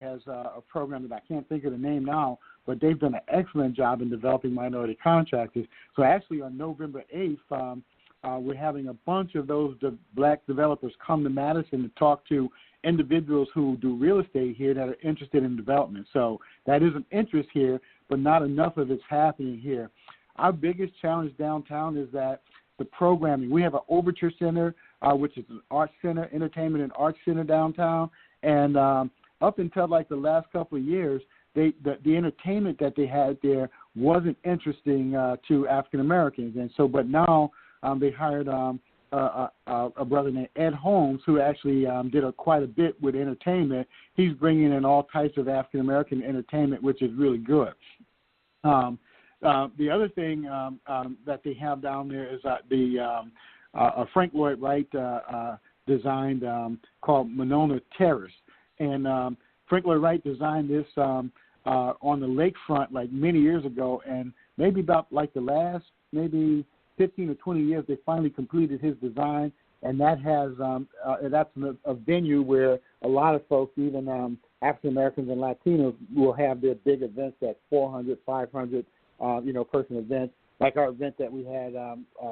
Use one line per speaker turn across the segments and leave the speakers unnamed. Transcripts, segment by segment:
has a program that I can't think of the name now, but they've done an excellent job in developing minority contractors. So actually on November 8th, we're having a bunch of those black developers come to Madison to talk to individuals who do real estate here that are interested in development. So that is an interest here, but not enough of it's happening here. Our biggest challenge downtown is that the programming. We have an Overture Center, which is an art center, entertainment and art center downtown. And up until like the last couple of years, the entertainment that they had there wasn't interesting to African Americans. And so, but now they hired a brother named Ed Holmes, who actually did quite a bit with entertainment. He's bringing in all types of African American entertainment, which is really good. The other thing that they have down there is the Frank Lloyd Wright designed called Monona Terrace. And Frank Lloyd Wright designed this on the lakefront like many years ago, and maybe about like the last maybe 15 or 20 years, they finally completed his design, and that has that's a venue where a lot of folks, even African Americans and Latinos, will have their big events at 400, 500, person events. Like our event that we had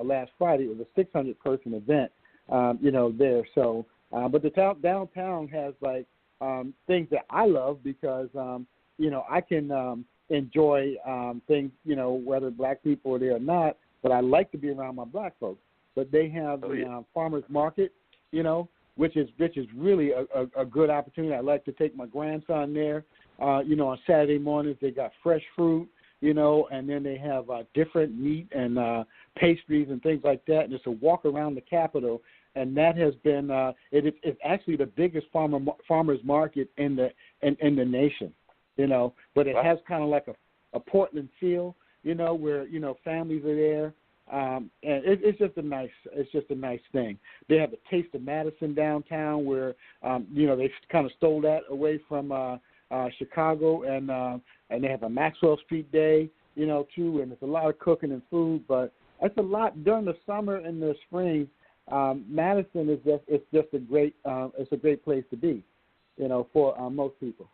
last Friday, it was a 600-person event, there. So, but the downtown has like things that I love because I can enjoy things, whether black people are there or not. But I like to be around my black folks. But they have the farmers market, which is really a good opportunity. I like to take my grandson there. On Saturday mornings they got fresh fruit, and then they have different meat and pastries and things like that. And it's a walk around the Capitol, and that has been it's actually the biggest farmers market in the nation, But it has kind of like a Portland feel. Where families are there, and it's just a nice thing. They have a Taste of Madison downtown, where they kind of stole that away from Chicago, and they have a Maxwell Street Day, too, and it's a lot of cooking and food, but it's a lot during the summer and the spring. Madison is just a great place to be, for most people.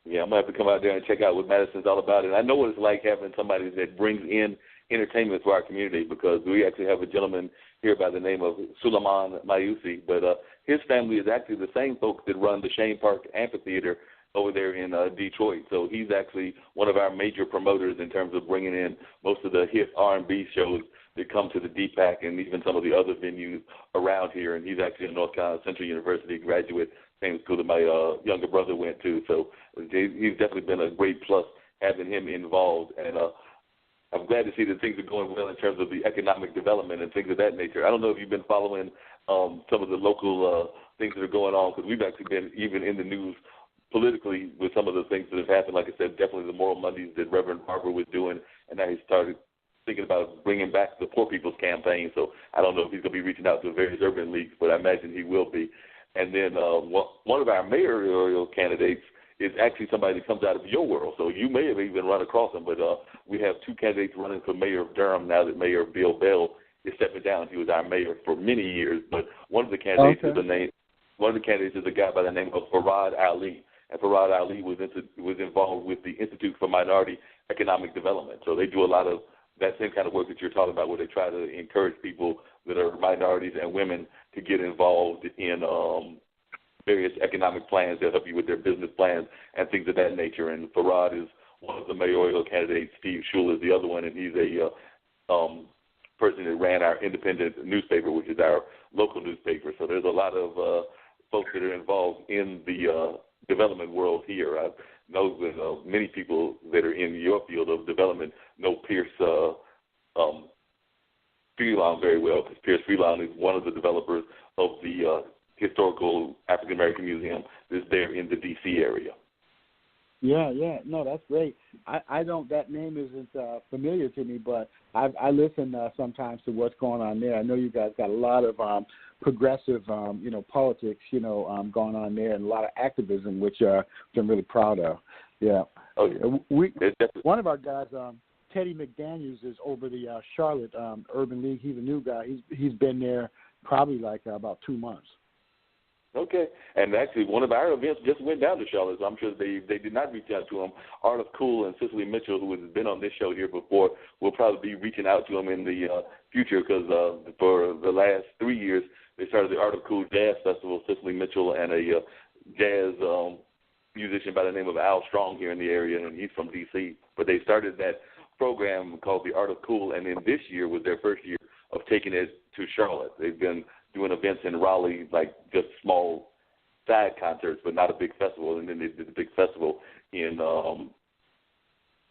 Yeah, I'm going to have to come out there and check out what Madison's all about. And I know what it's like having somebody that brings in entertainment to our community, because we actually have a gentleman here by the name of Suleiman Mayusi. But his family is actually the same folks that run the Shane Park Amphitheater over there in Detroit. So he's actually one of our major promoters in terms of bringing in most of the hit R&B shows that come to the DPAC and even some of the other venues around here. And he's actually a North Carolina Central University graduate, same school that my younger brother went to. So he's definitely been a great plus having him involved. And I'm glad to see that things are going well in terms of the economic development and things of that nature. I don't know if you've been following some of the local things that are going on, because we've actually been even in the news politically with some of the things that have happened. Like I said, definitely the Moral Mondays that Reverend Barber was doing, and now he's started thinking about bringing back the Poor People's Campaign. So I don't know if he's going to be reaching out to various urban leagues, but I imagine he will be. And then one of our mayoral candidates is actually somebody that comes out of your world. So you may have even run across him, but we have two candidates running for mayor of Durham now that Mayor Bill Bell is stepping down. He was our mayor for many years, but one of the candidates is a guy by the name of Farad Ali. And Farad Ali was involved with the Institute for Minority Economic Development. So they do a lot of that same kind of work that you're talking about, where they try to encourage people that are minorities and women to get involved in various economic plans. They'll help you with their business plans and things of that nature. And Farad is one of the mayoral candidates. Steve Schul is the other one, and he's a person that ran our independent newspaper, which is our local newspaper. So there's a lot of folks that are involved in the development world here. I know that many people that are in your field of development know Pierce Freelon very well, because Pierce Freelon is one of the developers of the historical African American Museum that's there in the D.C. area.
Yeah, no, that's great. I don't. That name isn't familiar to me, but I listen sometimes to what's going on there. I know you guys got a lot of progressive, politics, going on there, and a lot of activism, which I'm really proud of. Yeah.
Oh, yeah.
One of our guys, Teddy McDaniels, is over the Charlotte Urban League. He's a new guy. He's been there probably like about 2 months.
Okay, and actually one of our events just went down to Charlotte, so I'm sure they did not reach out to him. Art of Cool and Cicely Mitchell, who has been on this show here before, will probably be reaching out to him in the future because for the last 3 years they started the Art of Cool Jazz Festival. Cicely Mitchell and a jazz musician by the name of Al Strong here in the area, and he's from D.C. But they started that program called the Art of Cool, and then this year was their first year of taking it to Charlotte. They've been doing events in Raleigh, like just small side concerts, but not a big festival. And then they did the big festival in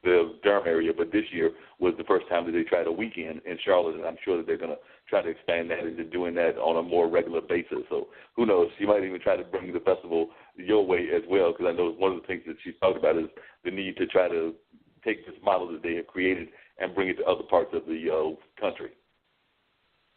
the Durham area. But this year was the first time that they tried a weekend in Charlotte, and I'm sure that they're going to try to expand that into doing that on a more regular basis. So who knows? She might even try to bring the festival your way as well, because I know one of the things that she's talked about is the need to try to take this model that they have created and bring it to other parts of the country.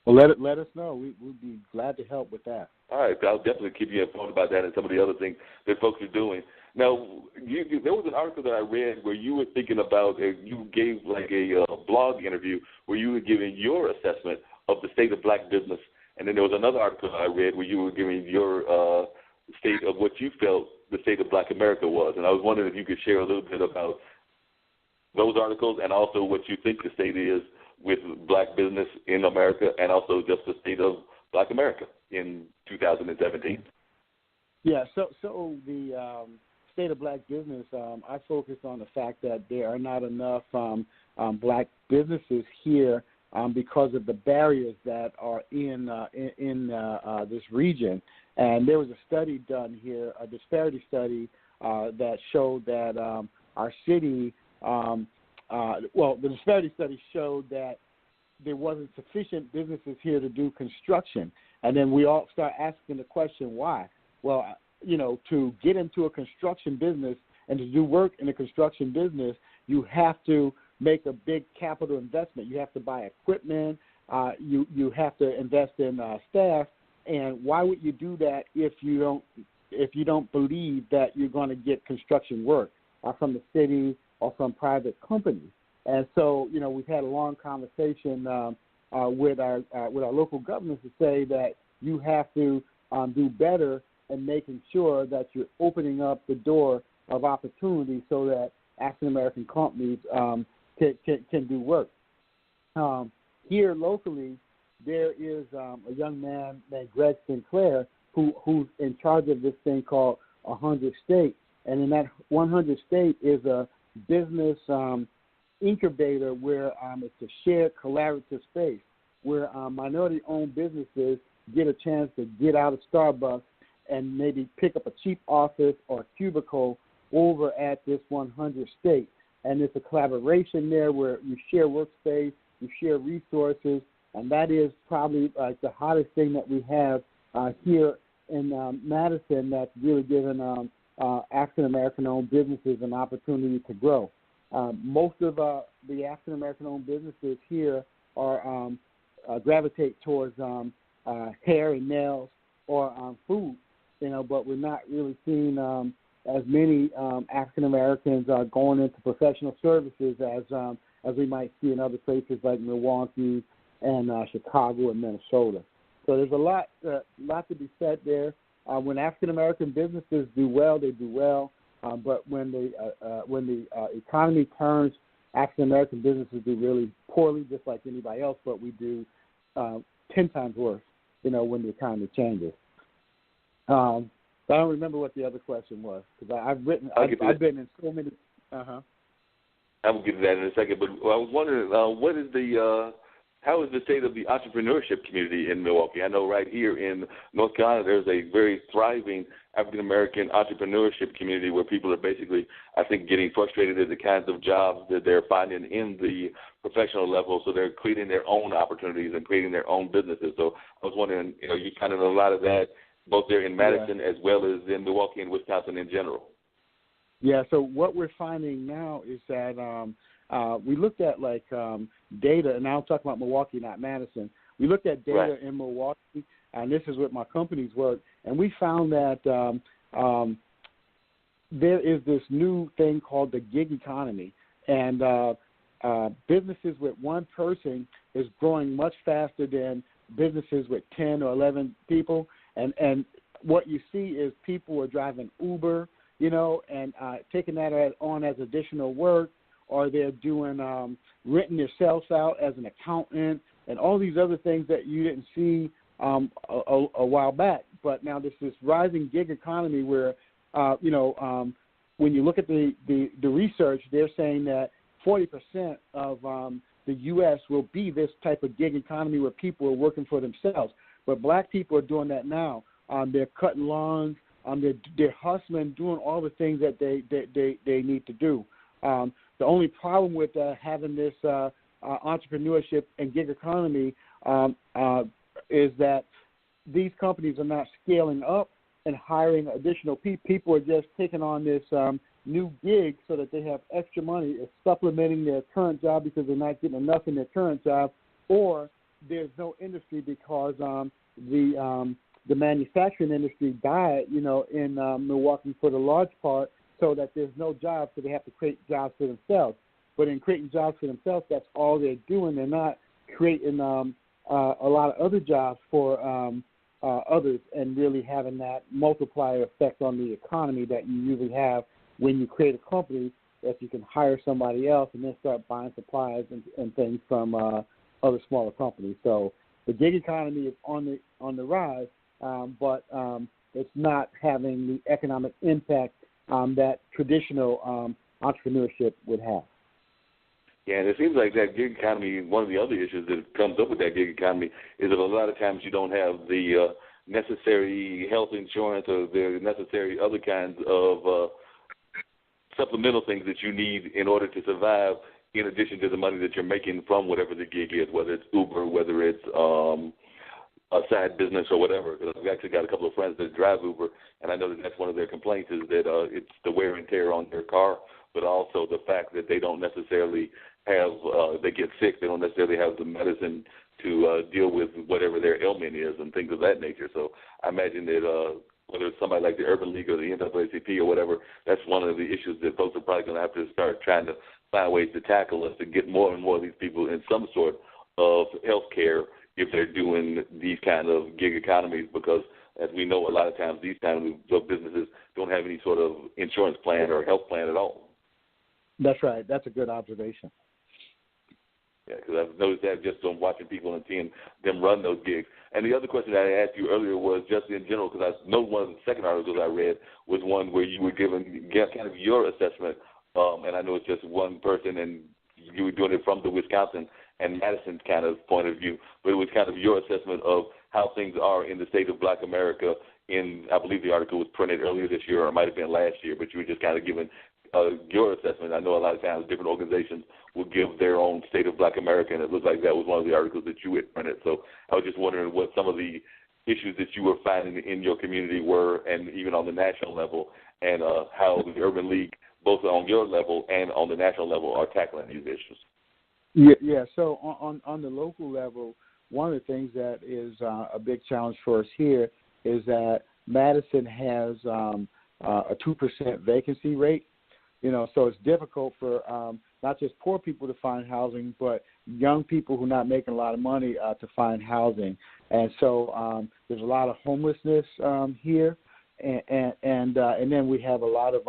Well, let us know. We'd be glad to help with that.
All right, I'll definitely keep you informed about that and some of the other things that folks are doing. Now, there was an article that I read where you were thinking about, you gave like a blog interview where you were giving your assessment of the state of black business, and then there was another article I read where you were giving your state of what you felt the state of black America was. And I was wondering if you could share a little bit about those articles and also what you think the state is with black business in America, and also just the state of black America in 2017.
Yeah, so the state of black business, I focus on the fact that there are not enough black businesses here because of the barriers that are in this region. And there was a study done here, a disparity study that showed that our city the disparity study showed that there wasn't sufficient businesses here to do construction. And then we all start asking the question, why? Well, to get into a construction business and to do work in a construction business, you have to make a big capital investment. You have to buy equipment. You have to invest in staff. And why would you do that if you don't believe that you're going to get construction work from the city or from private companies? And so, we've had a long conversation with our local governments to say that you have to do better in making sure that you're opening up the door of opportunity so that African American companies can do work. Here locally, there is a young man named Greg Sinclair who's in charge of this thing called 100 State, and in that 100 State is a business incubator where it's a shared collaborative space where minority-owned businesses get a chance to get out of Starbucks and maybe pick up a cheap office or cubicle over at this 100 State. And it's a collaboration there where you share workspace, you share resources, and that is probably like the hottest thing that we have here in Madison that's really given African-American-owned businesses an opportunity to grow. Most of the African-American-owned businesses here are gravitate towards hair and nails or food, but we're not really seeing as many African-Americans going into professional services as we might see in other places like Milwaukee and Chicago and Minnesota. So there's a lot to be said there. When African-American businesses do well, they do well. But when the economy turns, African-American businesses do really poorly, just like anybody else, but we do 10 times worse, when the economy changes. I don't remember what the other question was, because I've been in so many.
I will get to that in a second, but I was wondering, how is the state of the entrepreneurship community in Milwaukee? I know right here in North Carolina there's a very thriving African-American entrepreneurship community where people are basically, I think, getting frustrated at the kinds of jobs that they're finding in the professional level, so they're creating their own opportunities and creating their own businesses. So I was wondering, you kind of know a lot of that both there in Madison as well as in Milwaukee and Wisconsin in general.
Yeah, so what we're finding now is that we looked at data, and now I'm talking about Milwaukee, not Madison. We looked at data in Milwaukee, and this is what my company's work, and we found that there is this new thing called the gig economy, and businesses with one person is growing much faster than businesses with 10 or 11 people, and what you see is people are driving Uber, and taking that on as additional work, or they're doing renting themselves out as an accountant, and all these other things that you didn't see a while back. But now this rising gig economy where, when you look at the research, they're saying that 40% of the U.S. will be this type of gig economy where people are working for themselves. But black people are doing that now. They're cutting lawns. They're hustling, doing all the things that they need to do. The only problem with having this entrepreneurship and gig economy is that these companies are not scaling up and hiring additional people. People are just taking on this new gig so that they have extra money. It's supplementing their current job because they're not getting enough in their current job, or there's no industry because the manufacturing industry died, in Milwaukee for the large part, so that there's no jobs, so they have to create jobs for themselves. But in creating jobs for themselves, that's all they're doing. They're not creating a lot of other jobs for others and really having that multiplier effect on the economy that you usually have when you create a company, that you can hire somebody else and then start buying supplies and things from other smaller companies. So the gig economy is on the rise, but it's not having the economic impact that traditional entrepreneurship would have.
Yeah, and it seems like that gig economy, one of the other issues that comes up with that gig economy is that a lot of times you don't have the necessary health insurance or the necessary other kinds of supplemental things that you need in order to survive, in addition to the money that you're making from whatever the gig is, whether it's Uber, whether it's a side business or whatever. Because I've actually got a couple of friends that drive Uber, and I know that that's one of their complaints is that it's the wear and tear on their car, but also the fact that they don't necessarily have, they get sick, they don't necessarily have the medicine to deal with whatever their ailment is and things of that nature. So I imagine that whether it's somebody like the Urban League or the NAACP or whatever, that's one of the issues that folks are probably going to have to start trying to find ways to tackle, is to get more and more of these people in some sort of health care if they're doing these kind of gig economies, because as we know, a lot of times these kind of businesses don't have any sort of insurance plan or health plan at all.
That's right. That's a good observation.
Yeah, because I've noticed that just from watching people and seeing them run those gigs. And the other question that I asked you earlier was just in general, because I know one of the second articles I read was one where you were giving kind of your assessment, and I know it's just one person, and you were doing it from the Wisconsin and Madison kind of point of view, but it was kind of your assessment of how things are in the state of Black America. I believe the article was printed earlier this year, or it might have been last year, but you were just kind of giving your assessment. I know a lot of times different organizations will give their own state of Black America, and it looked like that was one of the articles that you had printed. So I was just wondering what some of the issues that you were finding in your community were, and even on the national level, and how the Urban League, both on your level and on the national level, are tackling these issues.
Yeah. So on the local level, one of the things that is a big challenge for us here is that Madison has a 2% vacancy rate. So it's difficult for not just poor people to find housing, but young people who are not making a lot of money to find housing. And so there's a lot of homelessness here, and then we have a lot of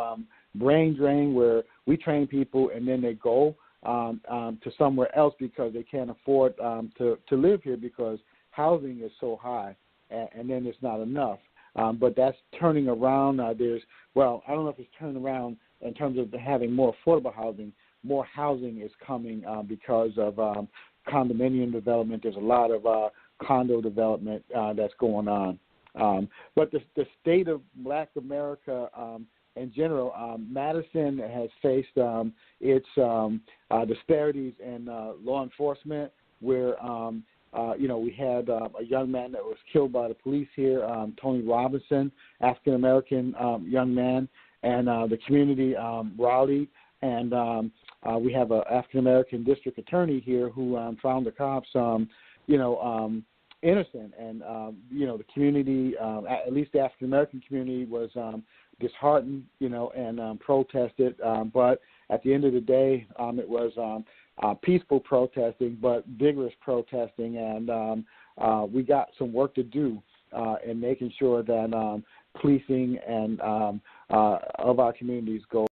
brain drain where we train people and then they go to somewhere else because they can't afford to live here because housing is so high, and then it's not enough. But that's turning around. I don't know if it's turning around in terms of having more affordable housing. More housing is coming because of condominium development. There's a lot of condo development that's going on. But the state of Black America in general, Madison has faced its disparities in law enforcement, where we had a young man that was killed by the police here, Tony Robinson, African-American young man, and the community rallied, and we have an African-American district attorney here who found the cops, innocent, and the community, at least the African-American community, was disheartened, and protested. But at the end of the day, it was peaceful protesting, but vigorous protesting, and we got some work to do and making sure that policing and of our communities go